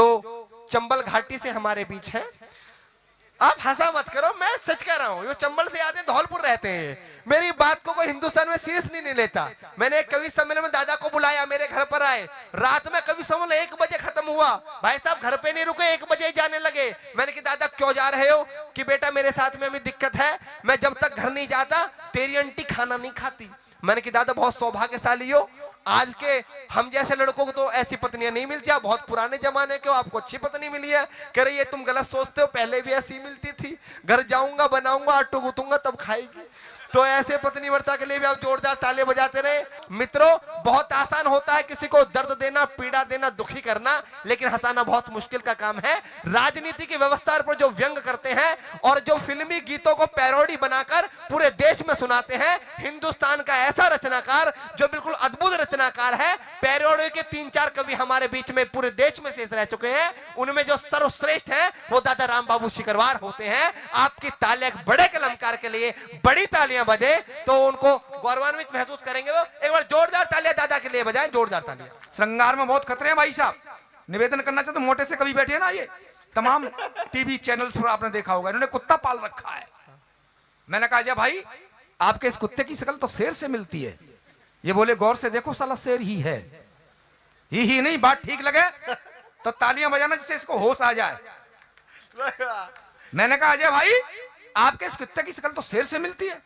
जो चंबल घाटी से हमारे बीच हैं। आप हंसा मत करो, मैं सच कह रहा हूँ। ये चंबल से आते हैं, धौलपुर रहते हैं। मेरी बात को कोई हिंदुस्तान में सीरियसली नहीं लेता। मैंने एक कवि सम्मेलन में दादा को बुलाया, मेरे घर पर आए। रात में कवि सम्मेलन 1 बजे खत्म हुआ। भाई साहब घर पे नहीं रुके, 1 बजे ही जाने लगे। मैंने कहा दादा क्यों जा रहे हो? कि बेटा मेरे साथ में अभी दिक्कत है, मैं जब तक घर नहीं जाता तेरी आंटी खाना नहीं खाती। मैंने कहा दादा बहुत सौभाग्यशाली हो, आज के हम जैसे लड़कों को तो ऐसी पत्नियां नहीं मिलती, आप बहुत पुराने जमाने के हो, आपको अच्छी पत्नी मिली है। कह रही है तुम गलत सोचते हो, पहले भी ऐसी मिलती थी, घर जाऊंगा बनाऊंगा आटू गुथूंगा तब खाएगी। तो ऐसे पत्नी वर्षा के लिए भी आप जोरदार ताले बजाते रहे। मित्रों, बहुत आसान होता है किसी को दर्द देना, पीड़ा देना, दुखी करना, लेकिन हंसाना बहुत मुश्किल का काम है। राजनीति की व्यवस्था पर जो व्यंग करते हैं और जो फिल्मी गीतों को पैरोडी बनाकर पूरे देश में सुनाते हैं, हिंदुस्तान का ऐसा रचनाकार जो बिल्कुल अद्भुत रचनाकार है। पैरोडी के 3-4 कवि हमारे बीच में पूरे देश में शेष रह चुके हैं। उनमें जो सर्वश्रेष्ठ है वो दादा राम बाबू शिकरवार होते हैं। आपकी तालियां एक बड़े कलाकार के लिए, बड़ी तालियां बजे तो उनको गौरवान्वित महसूस करेंगे। वो एक बार जोरदार तालियां दादा के लिए बजाएं, जोरदार तालियां। श्रृंगार में बहुत खतरे हैं भाई साहब। निवेदन करना चाहते, मोटे से कभी बैठे ना, ये तमाम टीवी चैनल्स पर आपने देखा होगा, इन्होंने कुत्ता पाल रखा है। मैंने कहा जा भाई आपके इस कुत्ते की शक्ल तो शेर से मिलती है। ये बोले गौर से देखो साला शेर ही है। ही नहीं, बात ठीक लगे तो तालियां बजाना जिससे इसको होश आ जाए। मैंने कहा अजय भाई आपके इस कुत्ते की शक्ल तो शेर से मिलती है।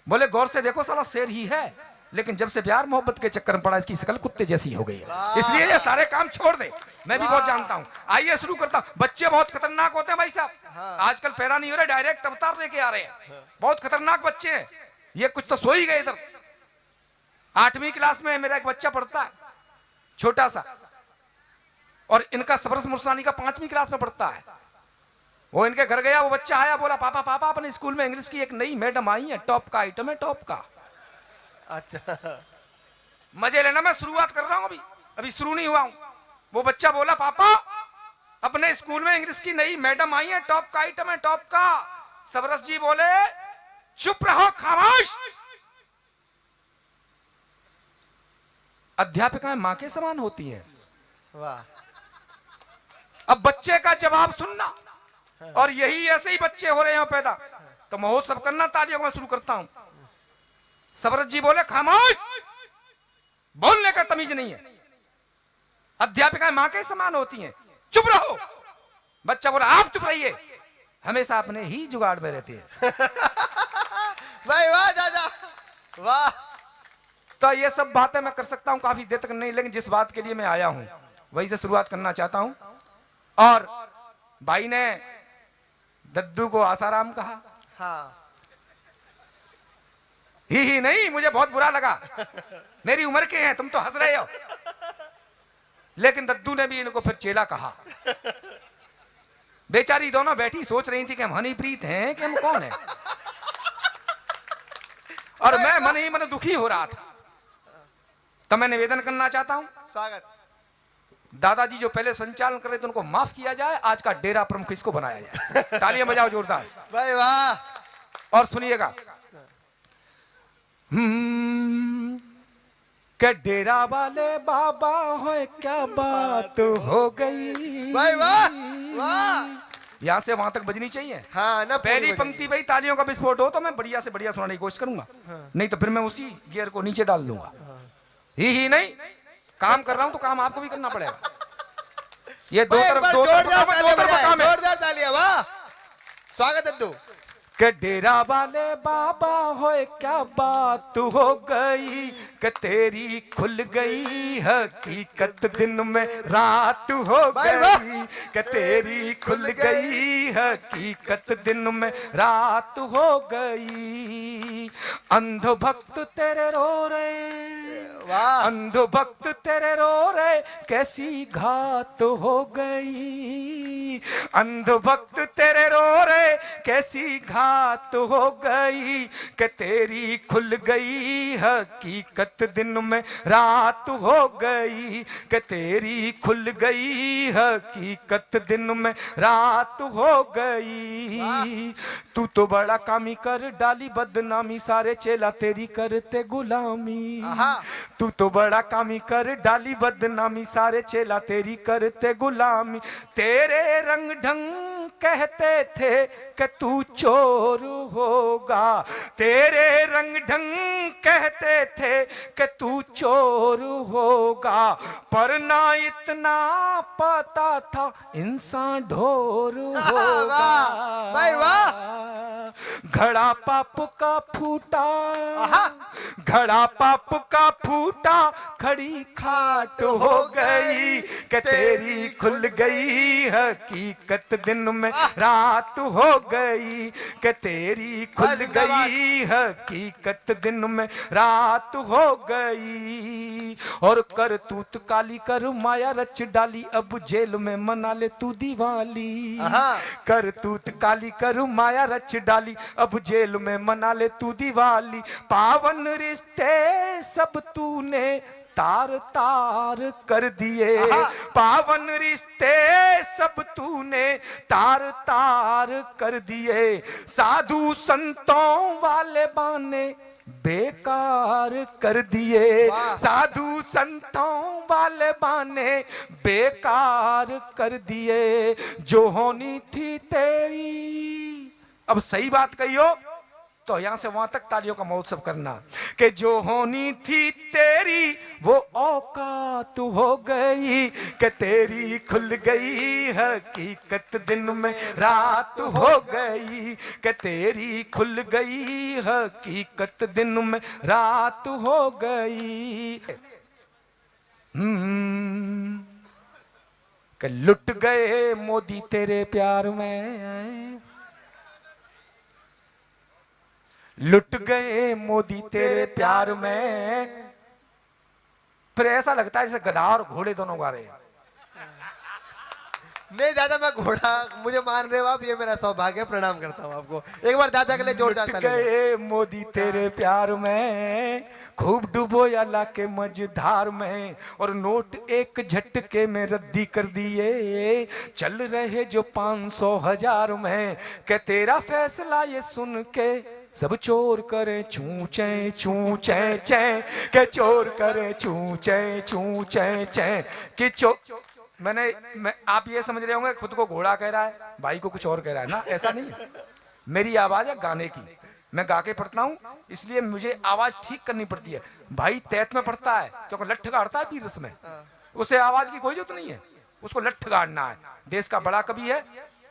बोले गौर से देखो साला शेर ही है, लेकिन जब से प्यार मोहब्बत के चक्कर में पड़ा इसकी शक्ल कुत्ते जैसी हो गई है, इसलिए ये सारे काम छोड़ दे। मैं भी बहुत जानता हूँ। आइए शुरू करता हूँ। बच्चे बहुत खतरनाक होते हैं भाई साहब, आजकल पैदा नहीं हो रहे, डायरेक्ट अवतार लेके आ रहे हैं। बहुत खतरनाक बच्चे हैं। ये कुछ तो सो ही गए इधर। 8वीं क्लास में मेरा एक बच्चा पढ़ता है, छोटा सा, और इनका सबरस मुर्सानी का 5वीं क्लास में पढ़ता है। वो इनके घर गया, वो बच्चा आया, बोला पापा पापा अपने स्कूल में इंग्लिश की एक नई मैडम आई है, टॉप का आइटम है, टॉप का। अच्छा मजे लेना, मैं शुरुआत कर रहा हूं, अभी शुरू नहीं हुआ हूं। वो बच्चा बोला पापा अपने स्कूल में इंग्लिश की नई मैडम आई है, टॉप का आइटम है, टॉप का। सबरस जी बोले चुप रहो खामोश। अध्यापिकाएं मां के समान होती हैं। वाह। अब बच्चे का जवाब सुनना, और यही ऐसे ही बच्चे हो रहे हैं पैदा। तो महोत्सव करना, तालियों में शुरू करता हूं। सबरत जी बोले खामोश, बोलने का तमीज नहीं है। अध्यापिकाएं मां के समान होती हैं, चुप रहो। बच्चा बोला आप चुप रहिए, हमेशा अपने ही जुगाड़ में रहते हैं। भाई वाह दादा वाह। तो ये सब बातें मैं कर सकता हूं काफी देर तक नहीं, लेकिन जिस बात के लिए मैं आया हूं वही से शुरुआत करना चाहता हूं। और भाई ने दद्दू को आसाराम कहा। हाँ। ही नहीं, मुझे बहुत बुरा लगा। मेरी उम्र के हैं, तुम तो हंस रहे हो। लेकिन दद्दू ने भी इनको फिर चेला कहा। बेचारी दोनों बैठी सोच रही थी कि हम हनीप्रीत हैं कि हम कौन है। और मैं मन ही मन दुखी हो रहा था। तो मैं निवेदन करना चाहता हूं, स्वागत। दादाजी जो पहले संचालन कर रहे थे उनको माफ किया जाए, आज का डेरा प्रमुख इसको बनाया जाए। तालियां बजाओ जोरदार। भाई वाह। और सुनिएगा, के डेरा वाले बाबा हो क्या बात हो गई। भाई वाह वाह। यहां से वहां तक बजनी चाहिए। हाँ ना, पहली पंक्ति भाई तालियों का विस्फोट हो तो मैं बढ़िया से बढ़िया सुनाने की कोशिश करूंगा। नहीं तो फिर मैं उसी गियर को नीचे डाल दूंगा। ही नहीं, काम कर रहा हूं तो काम आपको भी करना पड़ेगा। ये दो तरफ काम है। जोरदार तालियां। वाह। स्वागत दद्दू। के डेरा वाले बाबा होए क्या बात हो गई, कि तेरी खुल गई हकीकत दिन में रात हो गई, कि तेरी खुल गई हकीकत दिन में रात हो गई। अंध भक्त तेरे रो रहे, अंध भक्त तेरे रो रहे, कैसी घात हो गई। अंध भक्त तेरे रो रहे, कैसी घात हो गई, कि तेरी खुल गई हकीकत दिन में रात हो गई, कि तेरी खुल गई हकीकत दिन में रात हो गई। तू तो बड़ा कामी कर डाली बदनामी, सारे चेला तेरी करते गुलामी। तू तो बड़ा कामी कर डाली बदनामी, सारे चेला तेरी करते गुलामी। तेरे रंग ढंग कहते थे कि तू चोर होगा, तेरे रंग ढंग कहते थे कि तू चोर होगा, पर ना इतना पता था इंसान ढोर होगा। भाई वाह। घड़ा पाप का फूटा, घड़ा पाप का फूटा, खड़ी खाट हो गई कि तेरी खुल गई हकीकत, दिन में रात हो गई कि तेरी खुल गई हकीकत, दिन में रात हो गई। और करतूत काली कर माया रच डाली, अब जेल में मना ले तू दिवाली। करतूत काली कर माया रच डाली, अब जेल में मना ले तू दिवाली। पावन रिश्ते सब तूने तार तार कर दिए, पावन रिश्ते सब तूने तार तार कर दिए। साधु संतों वाले बाने बेकार कर दिए, साधु संतों वाले बाने बेकार कर दिए। जो होनी थी तेरी, अब सही बात कही हो तो यहां से वहां तक तालियों का महोत्सव करना, कि जो होनी थी तेरी वो औकात हो गई कि तेरी खुल गई हकीकत, दिन में रात हो गई कि तेरी खुल गई हकीकत, दिन में रात हो गई। कि लुट गए मोदी तेरे प्यार में, लुट गए मोदी तेरे प्यार में। फिर ऐसा लगता है जैसे गधा और घोड़े दोनों गा रहे हैं। नहीं दादा, मैं घोड़ा, मुझे मान रहे हो आप, ये मेरा सौभाग्य, प्रणाम करता हूँ आपको। एक बार दादा के लिए जोरदार ताली। लुट गए मोदी तेरे प्यार में, खूब डूबो अल्लाह के मझधार में, और नोट एक झटके में रद्दी कर दिए। चल रहे जो 500 हजार में, कि तेरा फैसला ये सुन के सब चोर करे चू चे चे, के चोर करे चू चे चे, कि मैं आप ये समझ रहे होंगे खुद को घोड़ा कह रहा है, भाई को कुछ और कह रहा है ना, ऐसा नहीं है। मेरी आवाज है गाने की, मैं गा के पढ़ता हूँ, इसलिए मुझे आवाज ठीक करनी पड़ती है। भाई तैत में पढ़ता है क्योंकि लठ गाड़ता है पीर में, उसे आवाज की कोई जरूरत नहीं है, उसको लठ गाड़ना है। देश का बड़ा कवि है,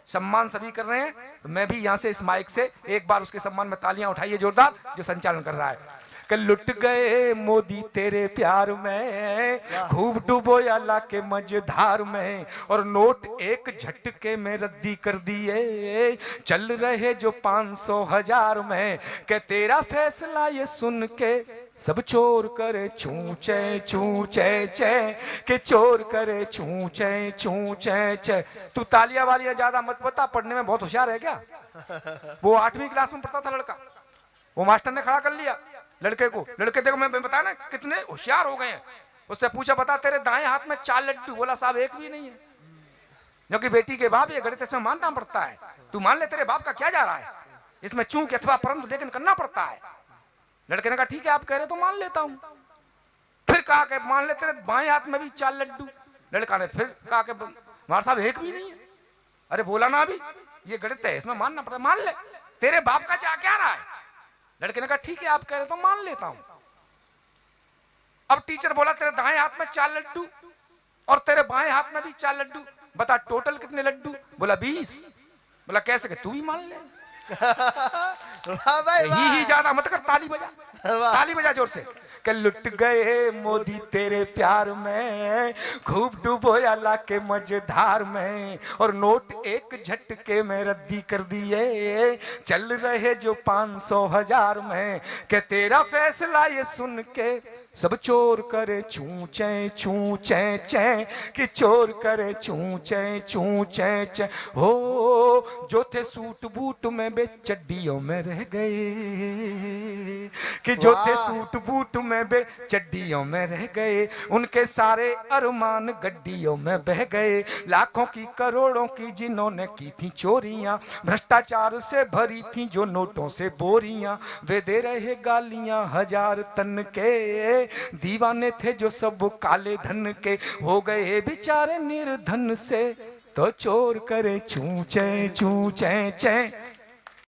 सम्मान सभी कर रहे हैं, तो मैं भी यहाँ से इस माइक से एक बार उसके सम्मान में तालियां उठाइए जोरदार, जो संचालन कर रहा है। कि लुट गए मोदी तेरे प्यार में, खूब डूबो अल्लाह के मझधार में, और नोट एक झटके में रद्दी कर दिए। चल रहे जो 500 हजार में, कि तेरा फैसला ये सुन के सब चोर करे चू चे चे, कि चोर करे चू चे चे। तू तालियां वालियां ज्यादा मत बता, पढ़ने में बहुत होशियार है क्या? वो 8वीं क्लास में पढ़ता था लड़का, वो मास्टर ने खड़ा कर लिया लड़के को। लड़के देखो मैं बता ना कितने होशियार हो गए हैं। उससे पूछा बता तेरे दाएं हाथ में 4 लड्डू, बोला साहब एक भी नहीं है। क्योंकि बेटी के बाप ये गणित इसमें मानना पड़ता है, तू मान ले तेरे बाप का क्या जा रहा है इसमें, चूक अथवा परंतु लेकिन करना पड़ता है। लड़के ने कहा ठीक है आप कह रहे तो मान लेता हूं। फिर कहा कि मान ले तेरे बाएं हाथ में भी 4 लड्डू। लड़का ने फिर कहा कि मार साहब एक भी नहीं है। अरे बोला ना अभी ये गणित है इसमें मानना पड़ता है, मान ले तेरे बाप का क्या रहा है। लड़के ने कहा ठीक है आप कह रहे तो मान लेता हूं। अब टीचर बोला तेरे दाएं हाथ में 4 लड्डू और तेरे बाएं हाथ में भी 4 लड्डू, बता टोटल कितने लड्डू? बोला 20। बोला कैसे? तू भी मान ले। ही ज्यादा मत कर, ताली बजा जोर से। कि लुट गए मोदी तेरे प्यार में, खूब डूबो अल्लाह के मझधार में, और नोट एक झटके में रद्दी कर दिए। चल रहे जो 500 हजार में, कि तेरा फैसला ये सुन के सब चोर करे चू चे चे, कि चोर करे चू चे। हो जो थे सूट बूट में बे चड्डियों में रह गए, कि जो थे वाह। सूट बूट में बे चड्डियों में रह गए, उनके सारे अरमान गड्डियों में बह गए। लाखों की करोड़ों की जिन्होंने की थी चोरियां, भ्रष्टाचार से भरी थी जो नोटों से बोरियां, वे दे रहे गालियां 1000 तन के। दीवाने थे जो सब काले धन के, हो गए बेचारे निर्धन से, तो चोर करे चूं चैं चैं।